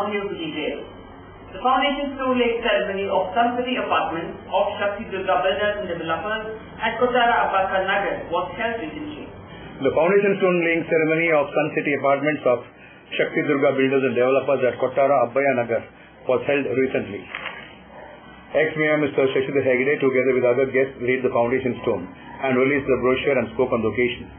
now hear the details. The foundation stone laying ceremony of Sun City Apartments of Shakti Durga Builders and Developers at Kottara Abbakar Nagar was held recently. The foundation stone laying ceremony of Sun City Apartments of Shakti Durga Builders and Developers at Kottara Abbakar Nagar was held recently. Ex-Mayor Mr. Shashidhar Hegde, together with other guests, laid the foundation stone and released the brochure and spoke on the occasion.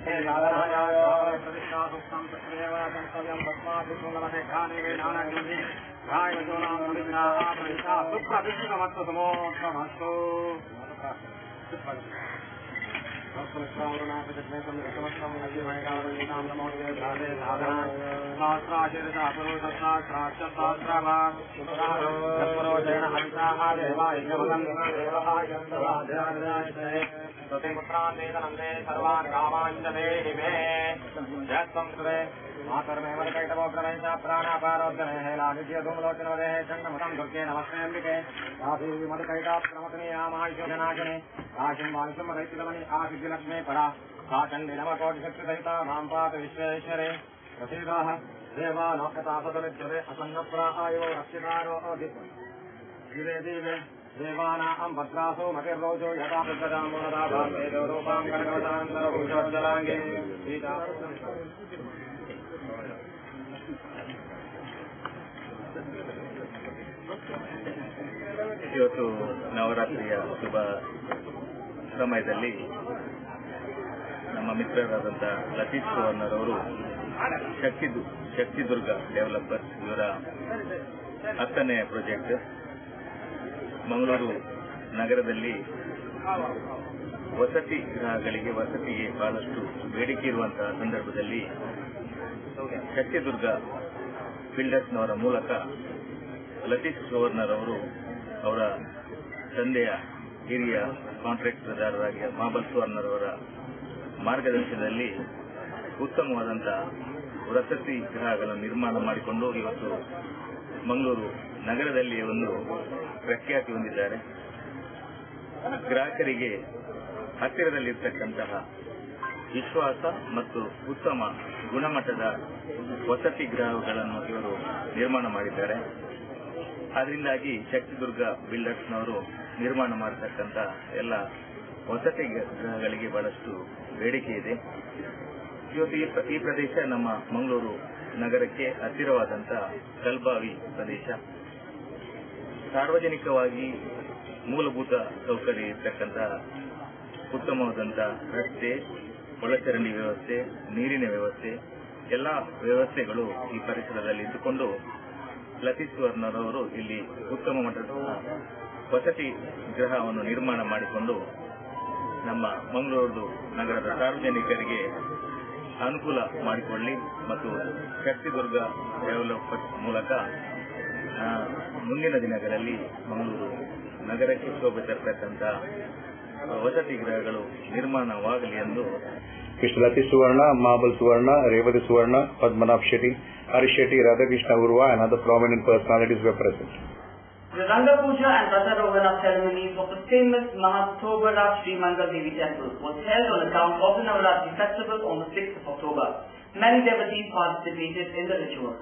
ಇವತ್ತು ನವರಾತ್ರಿಯ ಶುಭ ಸಮಯದಲ್ಲಿ ನಮ್ಮ ಮಿತ್ರರಾದಂಥ ಲತೀಶ್ ಸುವರ್ಣರವರು ಶಕ್ತಿ ದುರ್ಗ developers ಇವರ 10ನೇ project Mangaluru ನಗರದಲ್ಲಿ ವಸತಿ ಗೃಹಗಳಿಗೆ ವಸತಿಗೆ ಬಹಳಷ್ಟು ಬೇಡಿಕೆ ಇರುವಂತಹ ಸಂದರ್ಭದಲ್ಲಿ ಶಕ್ತಿ ದುರ್ಗ ಬಿಲ್ಡರ್ಸ್ನವರ ಮೂಲಕ ಲತೀಶ್ ಸುವರ್ಣರವರು ಅವರ ತಂದೆಯ ಹಿರಿಯ ಕಾಂಟ್ರಾಕ್ಟರ್ದಾರರಾಗಿ ಮಹಾಬಲ್ ಸುವರ್ಣರವರ ಮಾರ್ಗದರ್ಶನದಲ್ಲಿ ಉತ್ತಮವಾದಂತಹ ವಸತಿ ಗೃಹಗಳನ್ನು ನಿರ್ಮಾಣ ಮಾಡಿಕೊಂಡು ಇವತ್ತು ಮಂಗಳೂರು ನಗರದಲ್ಲಿ ಒಂದು ಪ್ರಖ್ಯಾತಿ ಹೊಂದಿದ್ದಾರೆ. ಗ್ರಾಹಕರಿಗೆ ಹತ್ತಿರದಲ್ಲಿರ್ತಕ್ಕಂತಹ ವಿಶ್ವಾಸ ಮತ್ತು ಉತ್ತಮ ಗುಣಮಟ್ಟದ ವಸತಿ ಗೃಹಗಳನ್ನು ಇವರು ನಿರ್ಮಾಣ ಮಾಡಿದ್ದಾರೆ. ಅದರಿಂದಾಗಿ ಶಕ್ತಿದುರ್ಗ ಬಿಲ್ಡರ್ಸ್ನವರು ನಿರ್ಮಾಣ ಮಾಡತಕ್ಕಂಥ ಎಲ್ಲ ವಸತಿ ಗೃಹಗಳಿಗೆ ಬಹಳಷ್ಟು ಬೇಡಿಕೆ ಇದೆ. ಇವತ್ತು ಈ ಪ್ರದೇಶ ನಮ್ಮ ಮಂಗಳೂರು ನಗರಕ್ಕೆ ಹತ್ತಿರವಾದಂಥ ಕಲ್ಬಾವಿ ಪ್ರದೇಶ. ಸಾರ್ವಜನಿಕವಾಗಿ ಮೂಲಭೂತ ಸೌಕರ್ಯ ಇರತಕ್ಕಂಥ ಉತ್ತಮವಾದಂಥ ರಸ್ತೆ, ಒಳಚರಂಡಿ ವ್ಯವಸ್ಥೆ, ನೀರಿನ ವ್ಯವಸ್ಥೆ, ಎಲ್ಲ ವ್ಯವಸ್ಥೆಗಳು ಈ ಪರಿಸರದಲ್ಲಿ ಇದ್ದುಕೊಂಡು ಲತೀಶ್ ಸುವರ್ಣರವರು ಇಲ್ಲಿ ಉತ್ತಮ ಮಟ್ಟದ ವಸತಿ ಗೃಹವನ್ನು ನಿರ್ಮಾಣ ಮಾಡಿಕೊಂಡು ನಮ್ಮ ಮಂಗಳೂರು ನಗರದ ಸಾರ್ವಜನಿಕರಿಗೆ ಅನುಕೂಲ ಮಾಡಿಕೊಳ್ಳಿ ಮತ್ತು ಶಕ್ತಿದುರ್ಗ ಡೆವಲಪರ್ಸ್ ಮೂಲಕ ಮುಂದಿನ ದಿನಗಳಲ್ಲಿ ಮಂಗಳೂರು ನಗರಕ್ಕೆ ಶೋಭೆ ತರತಕ್ಕಂಥ ವಸತಿ ಗೃಹಗಳು ನಿರ್ಮಾಣವಾಗಲಿ ಎಂದು Mr. Latish Suvarna, Mahabal Suvarna, Revati Suvarna, Padmanabh Shetty, Harish Shetty, Radhakrishna Urva and other prominent personalities were present. The Ranga Puja and Ratharovana ceremonies of the famous Mahatobara Sri Mangal Devi Temple was held on account of the Navaratri festival on the 6th of October. Many devotees participated in the ritual.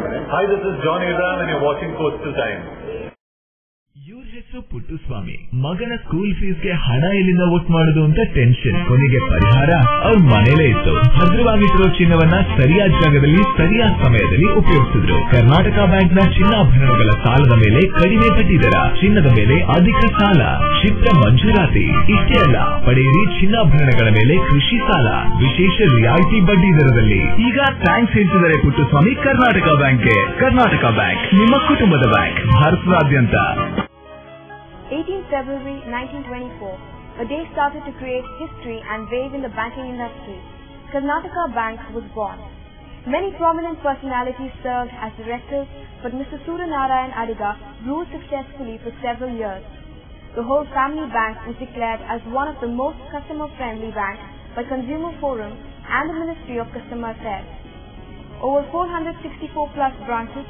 Hi, this is John Abraham and you're watching Coastal Times. ಇವ್ರ ಹೆಸರು ಪುಟ್ಟಸ್ವಾಮಿ. ಮಗನ school ಫೀಸ್ಗೆ ಹಣ ಎಲ್ಲಿಂದ ಒಟ್ಟು ಮಾಡುದು ಅಂತ tension. ಕೊನೆಗೆ ಪರಿಹಾರ ಅವ್ರ ಮನೇಲೇ ಇತ್ತು. ಭದ್ರವಾಗಿಟ್ಟಿರೋ ಚಿನ್ನವನ್ನ ಸರಿಯಾದ ಜಾಗದಲ್ಲಿ ಸರಿಯಾದ ಸಮಯದಲ್ಲಿ ಉಪಯೋಗಿಸಿದ್ರು. ಕರ್ನಾಟಕ ಬ್ಯಾಂಕ್ನ ಚಿನ್ನಾಭರಣಗಳ ಸಾಲದ ಮೇಲೆ ಕಡಿಮೆ ಬಡ್ಡಿ ದರ, ಚಿನ್ನದ ಮೇಲೆ ಅಧಿಕ ಸಾಲ, ಕ್ಷಿಪ್ರ ಮಂಜೂರಾತಿ. ಇಷ್ಟೇ ಅಲ್ಲ, ಪಡೆಯಿರಿ ಚಿನ್ನಾಭರಣಗಳ ಮೇಲೆ ಕೃಷಿ ಸಾಲ ವಿಶೇಷ ರಿಯಾಯಿತಿ ಬಡ್ಡಿ ದರದಲ್ಲಿ. ಈಗ ಥ್ಯಾಂಕ್ಸ್ ಹೇಳ್ತಿದ್ದಾರೆ ಪುಟ್ಟಸ್ವಾಮಿ ಕರ್ನಾಟಕ ಬ್ಯಾಂಕ್ಗೆ. ಕರ್ನಾಟಕ ಬ್ಯಾಂಕ್ ನಿಮ್ಮ ಕುಟುಂಬದ ಬ್ಯಾಂಕ್, ಭಾರತದಾದ್ಯಂತ. 18th February 1924, a day started to create history and wave in the banking industry. Karnataka Bank was born. Many prominent personalities served as directors, but Mr. Suryanarayan Adiga ruled successfully for several years. The whole family bank was declared as one of the most customer-friendly banks by Consumer Forum and the Ministry of Customer Affairs. Over 464 plus branches,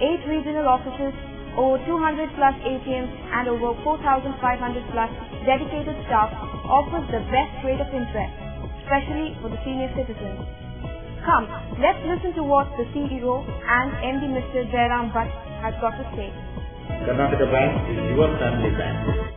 8 regional offices, over 200 plus ATMs and over 4,500 plus dedicated staff offers the best rate of interest, especially for the senior citizens. Come, let's listen to what the CEO and MD Mr. Jairam Bhatt has got to say. Karnataka Bank is your family bank.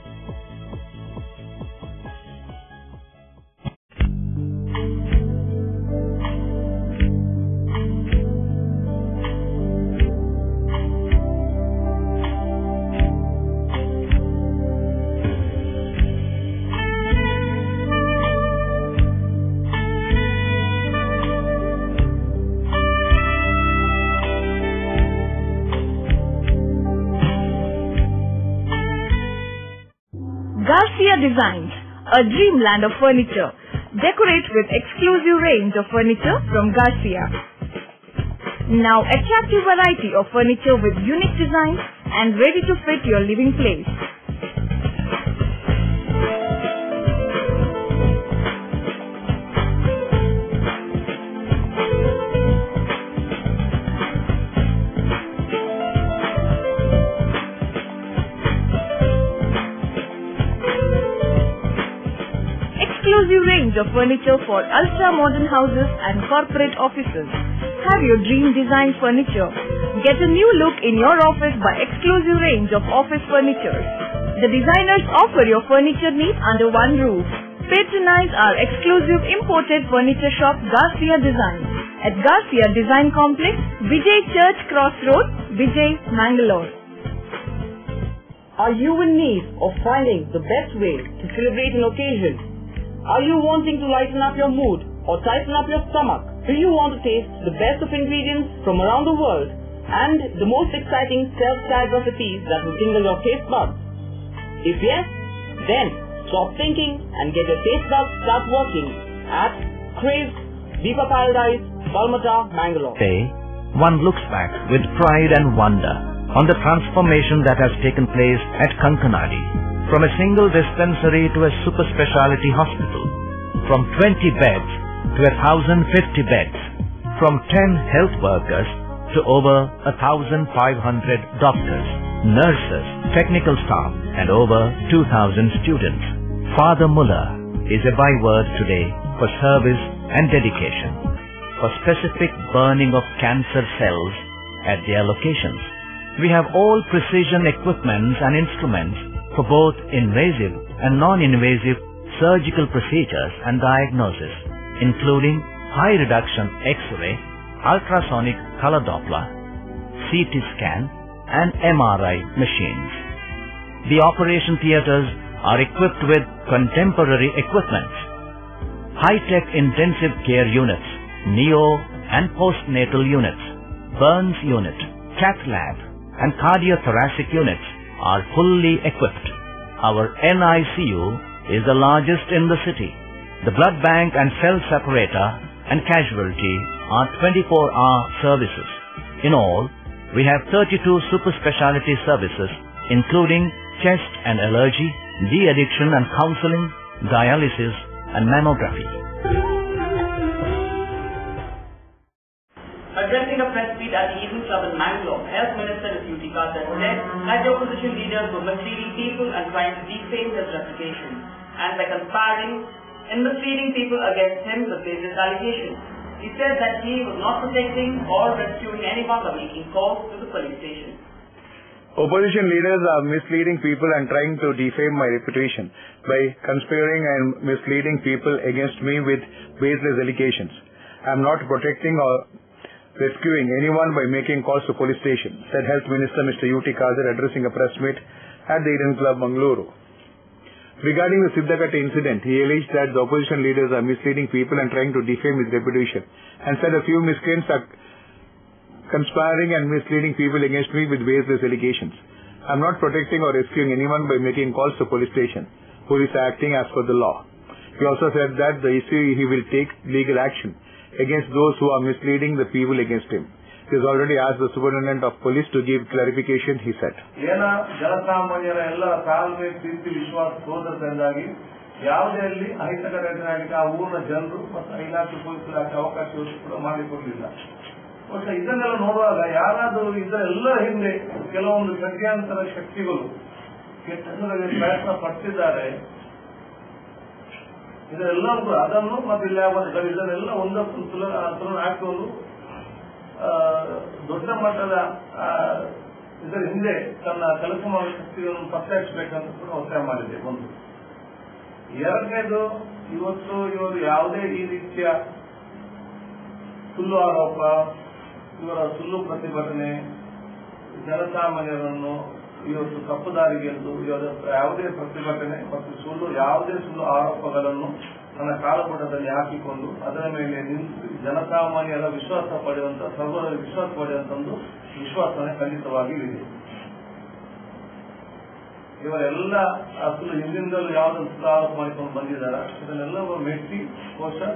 Garcia Designs, a dreamland of furniture. Decorate with exclusive range of furniture from Garcia. Now attractive variety of furniture with unique designs and ready to fit your living place. Exclusive range of furniture for ultra-modern houses and corporate offices. Have your dream design furniture. Get a new look in your office by exclusive range of office furniture. The designers offer your furniture needs under one roof. Patronize our exclusive imported furniture shop Garcia Design at Garcia Design Complex, Vijay Church Cross Road, Vijay, Mangalore. Are you in need of finding the best way to celebrate an occasion? Are you wanting to lighten up your mood or tighten up your stomach? Do you want to taste the best of ingredients from around the world and the most exciting self-styled recipes that will tingle your taste buds? If yes, then stop thinking and get your taste buds start working at Crave, Deepa Paradise, Balmata, Mangalore. Today, one looks back with pride and wonder on the transformation that has taken place at Kankanadi. From a single dispensary to a super specialty hospital, from 20 beds to 1,050 beds, from 10 health workers to over 1,500 doctors, nurses, technical staff and over 2,000 students. Father Muller is a byword today for service and dedication, for specific burning of cancer cells at their locations. We have all precision equipments and instruments for both invasive and non-invasive surgical procedures and diagnosis, including high reduction X-ray, ultrasonic color Doppler, CT scan and MRI machines. The operation theatres are equipped with contemporary equipment, high-tech intensive care units, neo and postnatal units, burns unit, cath lab and cardiothoracic units are fully equipped. Our NICU is the largest in the city. The blood bank and cell separator and casualty are 24-hour services. In all, we have 32 super specialty services including chest and allergy, de-addiction and counseling, dialysis and mammography. Addressing a press meet at the Eden Club in Mangalore, Health Minister Yutika said that the opposition leaders were misleading people and trying to defame his reputation, and by conspiring in misleading people against him to face this allegation. He said that he was not protecting or rescuing anyone by making calls to the police station. Opposition leaders are misleading people and trying to defame my reputation by conspiring and misleading people against me with baseless allegations. I am not protecting or rescuing anyone by making calls to police station, said Health Minister Mr. U.T. Khadar addressing a press meet at the Eden Club, Mangaluru. Regarding the Siddhakata incident, he alleged that the opposition leaders are misleading people and trying to defame his reputation, and said a few miscreants are conspiring and misleading people against me with baseless allegations. I am not protecting or rescuing anyone by making calls to police station. Police are acting as per the law. He also said that he will take legal action against those who are misleading the people against him. He has already asked the Superintendent of Police to give clarification, he said. ಜನಸಾಮಾನ್ಯರ ಎಲ್ಲ ತಾಳ್ಮೆ ಪ್ರೀತಿ ವಿಶ್ವಾಸ ಸೋದರದಿಂದಾಗಿ ಯಾವುದೇ ಅಲ್ಲಿ ಅಹಿತಕರ ಘಟನೆ ಆಗಲಿಕ್ಕೆ ಆ ಊರಿನ ಜನರು ಮತ್ತು ಇಲಾಖೆ ಪೊಲೀಸ್ ಇಲಾಖೆ ಅವಕಾಶ ಕೂಡ ಮಾಡಿಕೊಡಲಿಲ್ಲ. ಬಹುಶಃ ಇದನ್ನೆಲ್ಲ ನೋಡುವಾಗ ಯಾರಾದರೂ ಇದರೆಲ್ಲ ಹಿಂದೆ ಕೆಲವೊಂದು ಷಡ್ಯಂತರ ಶಕ್ತಿಗಳು ಕೆಟ್ಟದರಲ್ಲಿ ಪ್ರಯತ್ನ ಪಡ್ತಿದ್ದಾರೆ, ಇದರೆಲ್ಲ ಅದನ್ನು ಮತ್ತು ಇದನ್ನೆಲ್ಲ ಒಂದೊಂದು ತುಲನೆ ಹಾಕಿಕೊಂಡು ದೊಡ್ಡ ಮಟ್ಟದ ಇದರ ಹಿಂದೆ ತನ್ನ ಕೆಲಸ ಮಾಡುವ ಶಕ್ತಿಗಳನ್ನು ಪತ್ತೆಹಚ್ಚಬೇಕಂತ ಕೂಡ ಒತ್ತಾಯ ಮಾಡಿದೆ. ಒಂದು ಎರಡನೇದು, ಇವತ್ತು ಇವರು ಯಾವುದೇ ಈ ರೀತಿಯ ಸುಳ್ಳು ಆರೋಪ, ಇವರ ಸುಳ್ಳು ಪ್ರತಿಭಟನೆ ಜನಸಾಮಾನ್ಯರನ್ನು ಇವತ್ತು ತಪ್ಪುದಾರಿಗೆಂದು ಯಾವುದೇ ಪ್ರತಿಭಟನೆ ಮತ್ತು ಯಾವುದೇ ಸುಳ್ಳು ಆರೋಪಗಳನ್ನು ತನ್ನ ಕಾಲಪಟದಲ್ಲಿ ಹಾಕಿಕೊಂಡು ಅದರ ಮೇಲೆ ನಿಂತು ಜನಸಾಮಾನ್ಯರ ವಿಶ್ವಾಸ ಪಡೆಯುವಂತ ಸರ್ವರ ವಿಶ್ವಾಸ ಪಡೆಯುವಂತ ಒಂದು ವಿಶ್ವಾಸನೆ ಖಂಡಿತವಾಗಿ ಇದೆ. ಇವರೆಲ್ಲ ಸುಳ್ಳು ಹಿಂದಿಂದಲೂ ಯಾವುದನ್ನು ಸುಳ್ಳು ಆರೋಪ ಮಾಡಿಕೊಂಡು ಬಂದಿದ್ದಾರೆ, ಇದನ್ನೆಲ್ಲ ಮೆಟ್ಟಿ ಬಹುಶಃ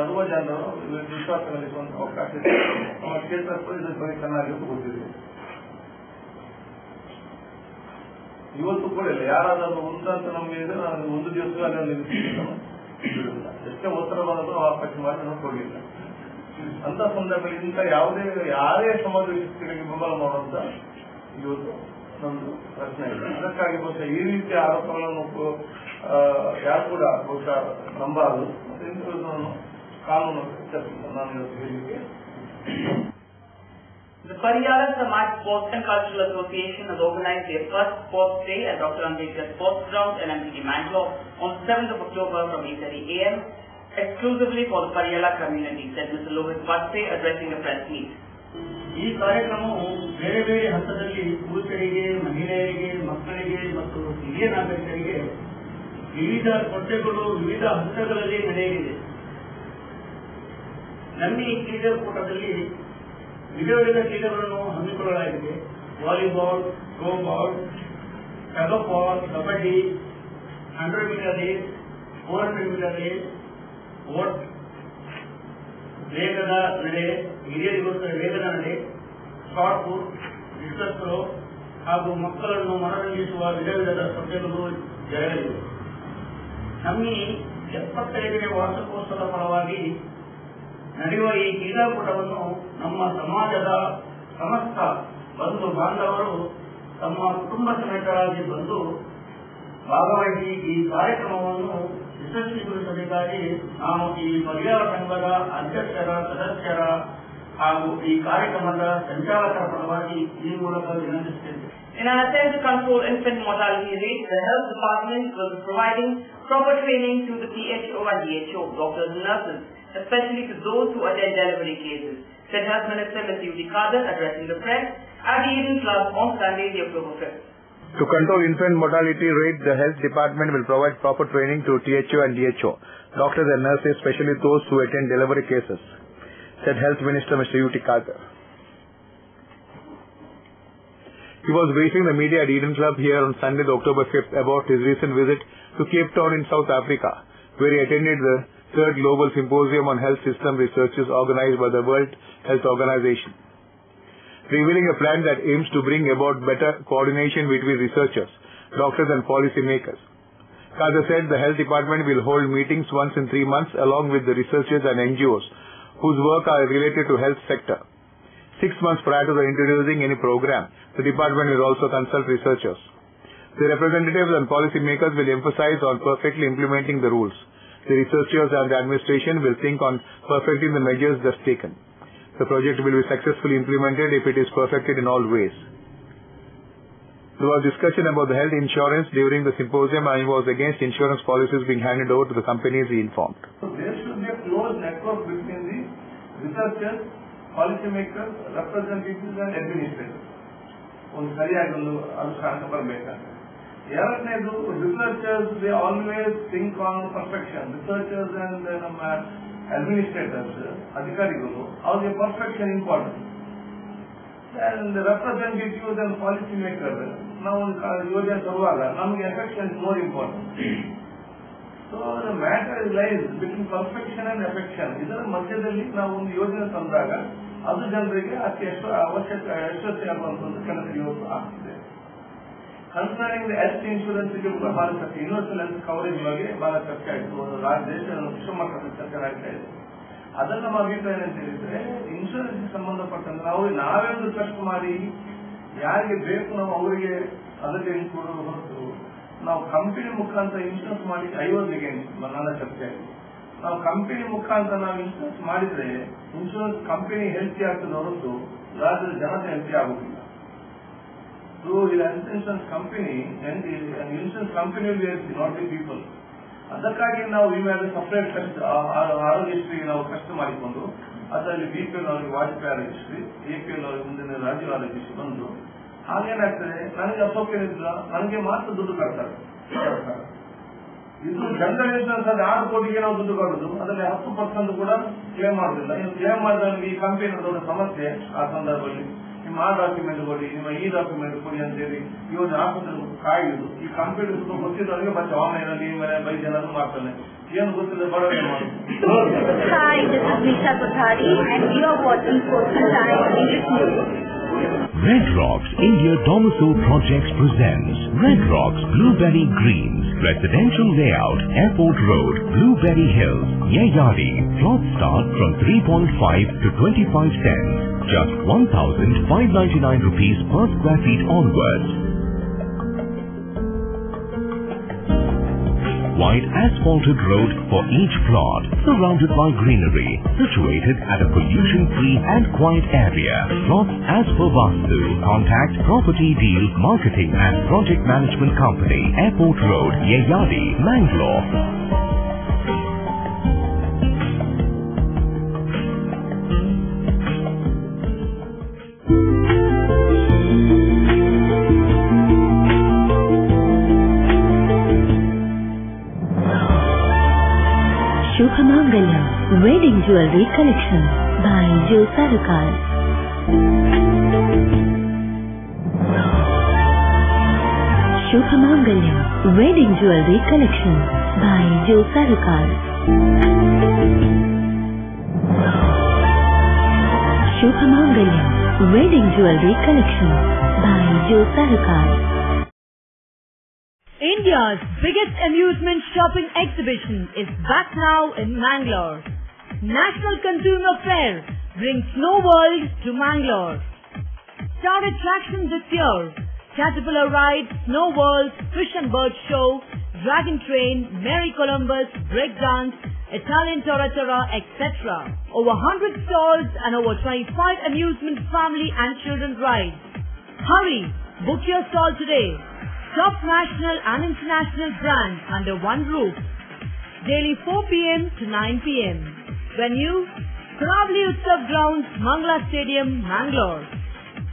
ಸರ್ವ ಜನರು ವಿಶ್ವಾಸ ಗಳಿಸುವಂತ ಅವಕಾಶ ಇದೆ. ನಮ್ಮ ಕ್ಷೇತ್ರಕ್ಕೂ ಇದ್ರ ಬಗ್ಗೆ ಚೆನ್ನಾಗಿ ಗೊತ್ತಿದೆ. ಇವತ್ತು ಕೂಡ ಇಲ್ಲ, ಯಾರಾದರೂ ಒಂದಂತ ನಮಗೆ ಇದೆ, ನನಗೆ ಒಂದು ದಿವಸ ಅಲ್ಲಿ ಎಷ್ಟೇ ಒತ್ತಡ ಬಂದರೂ ವಾಪಸ್ ಮಾಡಿ ನಾವು ಕೊಡಲಿಲ್ಲ. ಅಂತ ಸಂದರ್ಭದಲ್ಲಿ ಯಾರೇ ಸಮಾಜ ಶಕ್ತಿಗಳಿಗೆ ಬೆಂಬಲ ಮಾಡುವಂತ ಇವತ್ತು ನಮ್ದು ಪ್ರಶ್ನೆ ಇದೆ. ಅದಕ್ಕಾಗಿ ಬಹುಶಃ ಈ ರೀತಿಯ ಆರೋಪಗಳನ್ನು ಯಾರು ಕೂಡ ಬಹುಶಃ ನಂಬಾರದು. ಕಾನೂನು ನಾನು ಇವತ್ತು ಹೇಳಿಕೆ. The Pariyala Samaj Sports and Cultural Association has organized their first sports day at Dr. Ambedkar Sports Ground in MCD Mangalore on 7th of October from 8:30 a.m. exclusively for the Pariyala community, said Mr. Lohit Vatsey addressing a press meet. ಈ ಕಾರ್ಯಕ್ರಮವು ಬೇರೆ ಬೇರೆ ಹಂತದಲ್ಲಿ ಪುರುಷರಿಗೆ, ಮಹಿಳೆಯರಿಗೆ, ಮಕ್ಕಳಿಗೆ ಮತ್ತು ಹಿರಿಯ ನಾಗರಿಕರಿಗೆ ವಿವಿಧ ಸ್ಪರ್ಧೆಗಳು ವಿವಿಧ ಹಂತಗಳಲ್ಲಿ ನಡೆಯಲಿದೆ. ನಮ್ಮ ಈ ಕ್ರೀಡಾಕೂಟದಲ್ಲಿ ವಿವಿಧ ಕ್ರೀಡೆಗಳನ್ನು ಹಮ್ಮಿಕೊಳ್ಳಲಾಗಿದೆ. Volleyball, throwball, tug of war, kabaddi, 100 metre race, 400 metre race, ಓಟ್, ವೇಗದ ನಡೆ, ಹಿರಿಯರಿಗೋಸ್ಕರ ವೇಗದ ನಡೆ, ಶಾರ್ಟ್ ಪುಟ್, ಡಿಸ್ಕಸ್ ಥ್ರೋ ಹಾಗೂ ಮಕ್ಕಳನ್ನು ಮನರಂಜಿಸುವ ವಿಧ ವಿಧದ ಸ್ಪರ್ಧೆಗಳು ಜರಗಲಿವೆ. ನಮ್ಮ 75ನೇ ವಾರ್ಷಿಕೋತ್ಸವದ ಫಲವಾಗಿ ನಡೆಯುವ ಈ ಕ್ರೀಡಾಕೂಟವನ್ನು ನಮ್ಮ ಸಮಾಜದ ಸಮಸ್ತ ಬಂಧು ಬಾಂಧವರು ತಮ್ಮ ಕುಟುಂಬ ಸಮೇತರಾಗಿ ಬಂದು ಭಾಗವಹಿಸಿ ಈ ಕಾರ್ಯಕ್ರಮವನ್ನು ಯಶಸ್ವಿಗೊಳಿಸಬೇಕಾಗಿ ನಾವು ಈ ಪರಿಯಾರ ಸಂಘದ ಅಧ್ಯಕ್ಷರ, ಸದಸ್ಯರ ಹಾಗೂ ಈ ಕಾರ್ಯಕ್ರಮದ ಸಂಚಾಲಕರ ಪರವಾಗಿ ಈ ಮೂಲಕ ವಿನಂತಿಸುತ್ತೇವೆ. In an attempt to control infant mortality rate, the health department will be providing proper training to the PHO and DHO, doctors and nurses, especially to those who attend delivery cases, said Health Minister Mr. U.T. Khadar addressing the press at the Eden Club on Sunday, October 5th. To control infant mortality rate, the health department will provide proper training to THO and DHO, doctors and nurses, especially those who attend delivery cases, said Health Minister Mr. U.T. Khadar. He was briefing the media at Eden Club here on Sunday, October 5th, about his recent visit to Cape Town in South Africa, where he attended the third Global Symposium on Health System Researches organized by the World Health Organization, revealing a plan that aims to bring about better coordination between researchers, doctors and policy makers. Khadar said the health department will hold meetings once in 3 months along with the researchers and NGOs whose work are related to health sector. 6 months prior to the introducing any program, the department will also consult researchers. The representatives and policy makers will emphasize on perfectly implementing the rules. The researchers and the administration will think on perfecting the measures thus taken. The project will be successfully implemented if it is perfected in all ways. There was discussion about the health insurance during the symposium, and he was against insurance policies being handed over to the companies, he informed. So there should be a close network between the researchers, policymakers, representatives and administrators. ಒಂದು ಸರಿಯಾಗಿ ಒಂದು ಅನುಷ್ಠಾನಕ್ಕೆ ಬರಬೇಕಾಗುತ್ತೆ. ಎರಡನೇದು researchers they always think on perfection. Researchers and ನಮ್ಮ administrators ಅಧಿಕಾರಿಗಳು ಅವ್ರಿಗೆ perfection important. And representatives and policy maker ನಾವು ಒಂದು ಯೋಜನೆ ತರುವಾಗ ನಮಗೆ affection is more important. So the matter is lies between perfection and affection. ಇದರ ಮಧ್ಯದಲ್ಲಿ ನಾವು ಒಂದು ಯೋಜನೆ ತಂದಾಗ ಅದು ಜನರಿಗೆ ಅತಿ ಎಷ್ಟು ಯಶಸ್ವಿಯಾಗುವಂತ ಒಂದು ಕೆಲಸ ಇವತ್ತು ಆಗ್ತಿದೆ. ಕನ್ಸರ್ನಿಂಗ್ ದ ಹೆಲ್ತ್ ಇನ್ಶೂರೆನ್ಸ್ ಬಹಳ ಚರ್ಚೆ, ಯೂನಿವರ್ಸಲ್ ಹೆಲ್ತ್ ಕವರೇಜ್ ಬಗ್ಗೆ ಬಹಳ ಚರ್ಚೆ ಆಯಿತು. ಒಂದು ದೇಶ ವಿಶ್ವಮಟ್ಟದ ಚರ್ಚೆ ಆಗ್ತಾ ಇದೆ. ಅದನ್ನ ನಮ್ಮ ಅಭಿಪ್ರಾಯ ಅಂತ ಹೇಳಿದ್ರೆ, ಇನ್ಶೂರೆನ್ಸ್ ಸಂಬಂಧಪಟ್ಟಂತೆ ನಾವು ನಾವೇ ಒಂದು ಟ್ರಸ್ಟ್ ಮಾಡಿ ಯಾರಿಗೆ ಬೇಕು ನಾವು ಅವರಿಗೆ ಅದಕ್ಕೆ ಕೊಡೋದು ಹೊರತು ನಾವು ಕಂಪನಿ ಮುಖಾಂತರ ಇನ್ಶೂರೆನ್ಸ್ ಮಾಡಿ 50ಗೆ ನನ್ನ ಚರ್ಚೆ ಆಗಿದೆ. ನಾವು ಕಂಪನಿ ಮುಖಾಂತರ ನಾವು ಇನ್ಶೂರೆನ್ಸ್ ಮಾಡಿದ್ರೆ ಇನ್ಶೂರೆನ್ಸ್ ಕಂಪನಿ ಹೆಲ್ತಿ ಆಗ್ತದೆ ಹೊರತು ರಾಜ್ಯದ ಜನತೆ ಹೆಲ್ತಿ ಆಗುದಿಲ್ಲ. So insurance company insurance company not the people. ಅದಕ್ಕಾಗಿ ನಾವು ವಿಮೆಯಲ್ಲಿ ಸಪರೇಟ್ ಖರ್ಚು ಆರೋಗ್ಯಶ್ರೀ ನಾವು ಖರ್ಚು ಮಾಡಿಕೊಂಡು ಅದರಲ್ಲಿ ಬಿಪಿಎಲ್ ಅವರಿಗೆ ವಾಜಪೇಯಿ ಆರೋಗ್ಯಶ್ರೀ, ಎಪಿಎಲ್ ಅವರಿಗೆ ಮುಂದಿನ ರಾಜೀವ್ ಆರೋಗ್ಯಶ್ರೀ ಬಂದು ಹಾಗೇನಾಗ್ತದೆ, ನನಗೆ ಅಸೌಖ್ಯ ಇದ್ರ ನನಗೆ ಮಾತ್ರ ದುಡ್ಡು ಕಟ್ತಾರೆ ಸರ್ಕಾರ. ಇದು ಜನರಲ್ ಇನ್ಶೂರೆನ್ಸ್ ಅಲ್ಲಿ 6 ಕೋಟಿಗೆ ನಾವು ದುಡ್ಡು ಕಟ್ಟುದು, ಅದರಲ್ಲಿ 10% ಕೂಡ ಕ್ಲೇಮ್ ಮಾಡುದಿಲ್ಲ. ಇನ್ನು ಕ್ಲೇಮ್ ಮಾಡಿದವರಿಗೆ ಈ ಕಂಪನಿ ದೊಡ್ಡ ಸಮಸ್ಯೆ. ಆ ಸಂದರ್ಭದಲ್ಲಿ ನಿಮ್ಮ ಆ ಡಾಕ್ಯುಮೆಂಟ್ ಕೊಡಿ, ನಿಮ್ಮ ಈ ಡಾಕ್ಯುಮೆಂಟ್ ಕೊಡಿ ಅಂತೇಳಿ ಇವತ್ತು ಆಸ್ಪತ್ರೆ ಕಾಯುವುದು. ಈ ಕಂಪನಿ ಗೊತ್ತಿದ್ದವರಿಗೆ ಮತ್ತೆ ಆನ್ಲೈನಲ್ಲಿ ಮೇಲೆ ಬೈದೇನಾದ್ರು ಮಾಡ್ತಾನೆ, ಏನು ಗೊತ್ತಿಲ್ಲ ಬರೋದೇ ಮಾಡುದು. Hi, this is Nisha Kothari and you are watching Coastal Times. Red Rocks India Domicile Projects presents Red Rocks Blueberry Greens Residential Layout, Airport Road, Blueberry Hills, Yayadi. Plots start from 3.5 to 25 cents. Just 1,599 rupees per square feet onwards. Wide asphalted road for each plot, surrounded by greenery, situated at a pollution-free and quiet area. Plots as per Vastu. Contact Property Deal Marketing and Project Management Company, Airport Road, Yayadi, Mangalore. Shubhamangalam Wedding Jewelry Collection by Joe Sarukar. Shubhamangalam Wedding Jewelry Collection by Joe Sarukar. Shubhamangalam Wedding Jewelry Collection by Joe Sarukar. India's biggest amusement shopping exhibition is back now in Mangalore. National Consumer Fair brings Snow World to Mangalore. Star attraction this year: Caterpillar Ride, Snow World, Fish and Bird Show, Dragon Train, Merry Columbus, Breakdance, Italian Torra, etc. Over 100 stalls and over 25 amusement family and children rides. Hurry! Book your stall today. Top national and international brands under one roof. Daily 4 p.m. to 9 p.m. Venue: Karavli Utsav Grounds, Mangala Stadium, Mangalore.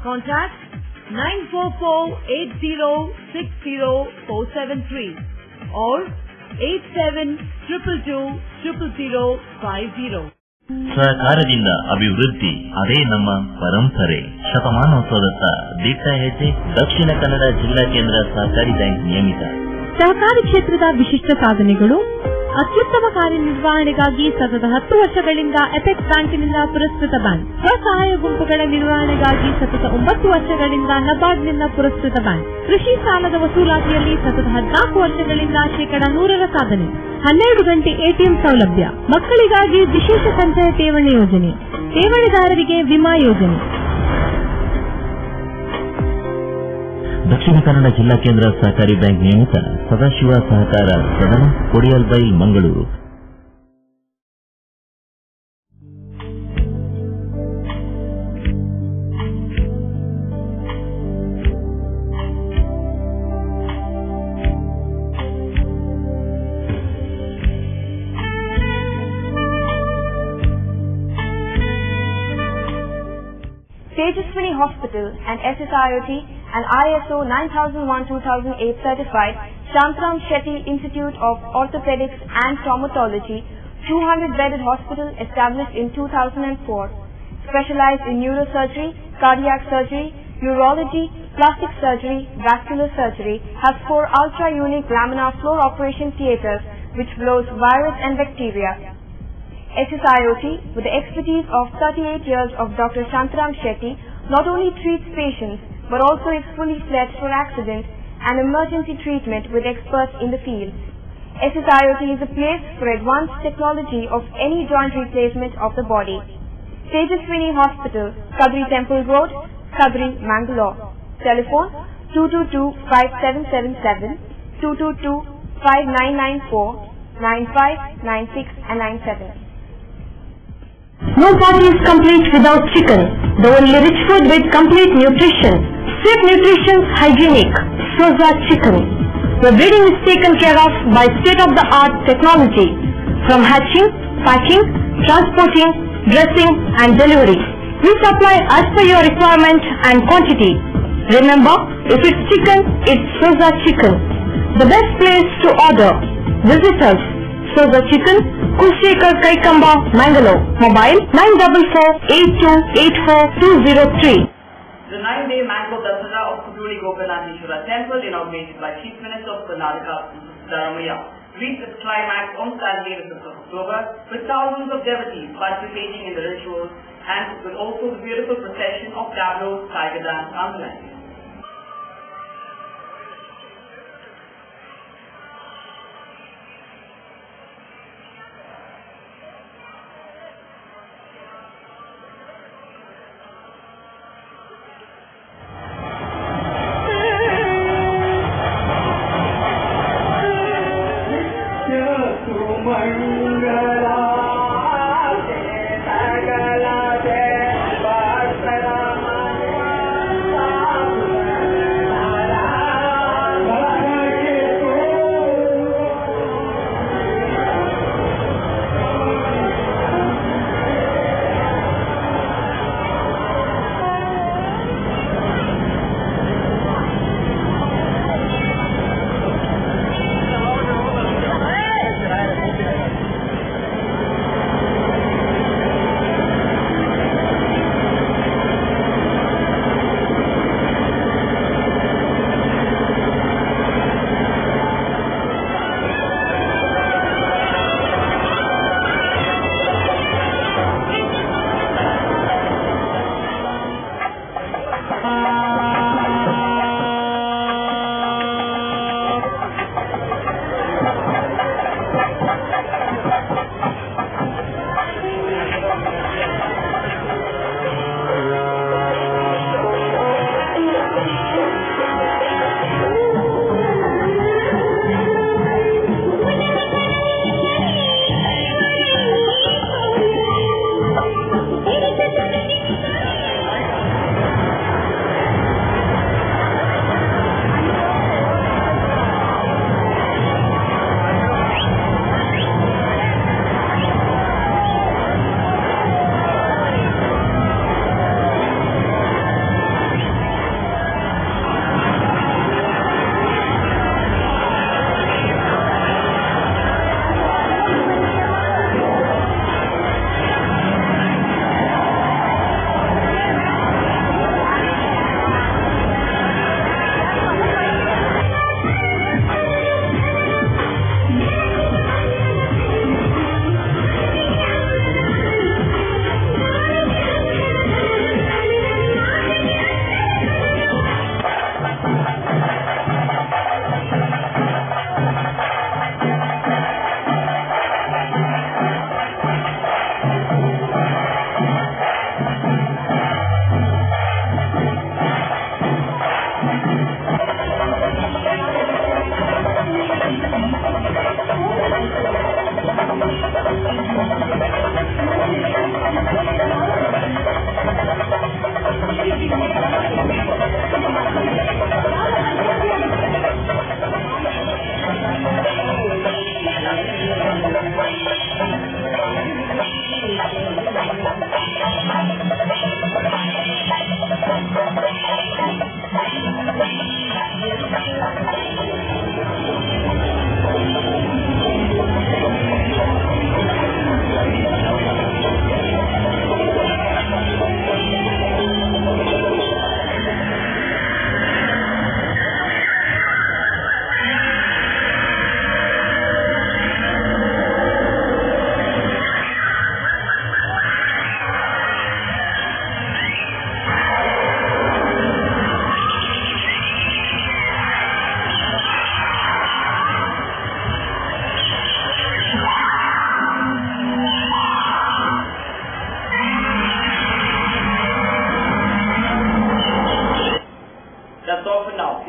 Contact 944-8060-473 or 87222050. ಸಹಕಾರದಿಂದ ಅಭಿವೃದ್ಧಿ, ಅದೇ ನಮ್ಮ ಪರಂಪರೆ. ಶತಮಾನೋತ್ಸವದತ್ತ ದಿಟ್ಟ ಹೆಜ್ಜೆ. ದಕ್ಷಿಣ ಕನ್ನಡ ಜಿಲ್ಲಾ ಕೇಂದ್ರ ಸಹಕಾರಿ ಬ್ಯಾಂಕ್ ನಿಯಮಿತ. ಸಹಕಾರಿ ಕ್ಷೇತ್ರದ ವಿಶಿಷ್ಟ ಸಾಧನೆಗಳು: ಅತ್ಯುತ್ತಮ ಕಾರ್ಯನಿರ್ವಹಣೆಗಾಗಿ ಸತತ 10 ವರ್ಷಗಳಿಂದ ಎಪೆಕ್ಸ್ ಬ್ಯಾಂಕಿನಿಂದ ಪುರಸ್ಕೃತ ಬ್ಯಾಂಕ್. ಸ್ವಸಹಾಯ ಗುಂಪುಗಳ ನಿರ್ವಹಣೆಗಾಗಿ ಸತತ 9 ವರ್ಷಗಳಿಂದ ನಬಾರ್ಡ್ನಿಂದ ಪುರಸ್ಕೃತ ಬ್ಯಾಂಕ್. ಕೃಷಿ ಸಾಲದ ವಸೂಲಾತಿಯಲ್ಲಿ ಸತತ 14 ವರ್ಷಗಳಿಂದ 100% ಸಾಧನೆ. 12 ಗಂಟೆ ಎಟಿಎಂ ಸೌಲಭ್ಯ. ಮಕ್ಕಳಿಗಾಗಿ ವಿಶೇಷ ಸಂಚಯ ಠೇವಣಿ ಯೋಜನೆ. ಠೇವಣಿದಾರರಿಗೆ ವಿಮಾ ಯೋಜನೆ. ದಕ್ಷಿಣ ಕನ್ನಡ ಜಿಲ್ಲಾ ಕೇಂದ್ರ ಸಹಕಾರಿ ಬ್ಯಾಂಕ್ ನಿಯಮಿತ ಸದಾಶಿವ ಸಹಕಾರ ಸದನ, Kodiyal by, Mangaluru. Tejaswini Hospital, an SSIOT and ISO 9001-2008 certified Shantram Shetty Institute of Orthopedics and Traumatology, 200-bedded hospital established in 2004, specialized in neurosurgery, cardiac surgery, urology, plastic surgery, vascular surgery, has 4 ultra-unique laminar floor operation theaters which blows virus and bacteria. SSIOT, with the expertise of 38 years of Dr. Shantram Shetty, not only treats patients but also is fully fledged for accident and emergency treatment with experts in the field. SSIOT is a place for advanced technology of any joint replacement of the body. Tejaswini Hospital, Kadri Temple Road, Kadri, Mangalore. Telephone 222-5777, 222-5994, 95, 96 and 97. No party is complete without chicken. The only rich food with complete nutrition. Swift Nutrition Hygienic. Soza Chicken. The breeding is taken care of by state-of-the-art technology. From hatching, packing, transporting, dressing and delivery. We supply as per your requirement and quantity. Remember, if it's chicken, it's Soza Chicken. The best place to order. Visit us. Soza Chicken, Kushekar Kaikamba, Mangalore. Mobile 944-8284-203. The 9-day Mango Dasara of Kuduri Gopinatheshwara Temple, inaugurated by Chief Minister of Karnataka, Siddharamaiah, reached its climax on Saturday, the 5th of October, with thousands of devotees participating in the rituals and with also the beautiful procession of tableaux, tiger dance, and dancing.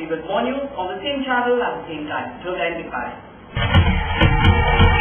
we will more news on the same channel at the same time. Till then, goodbye.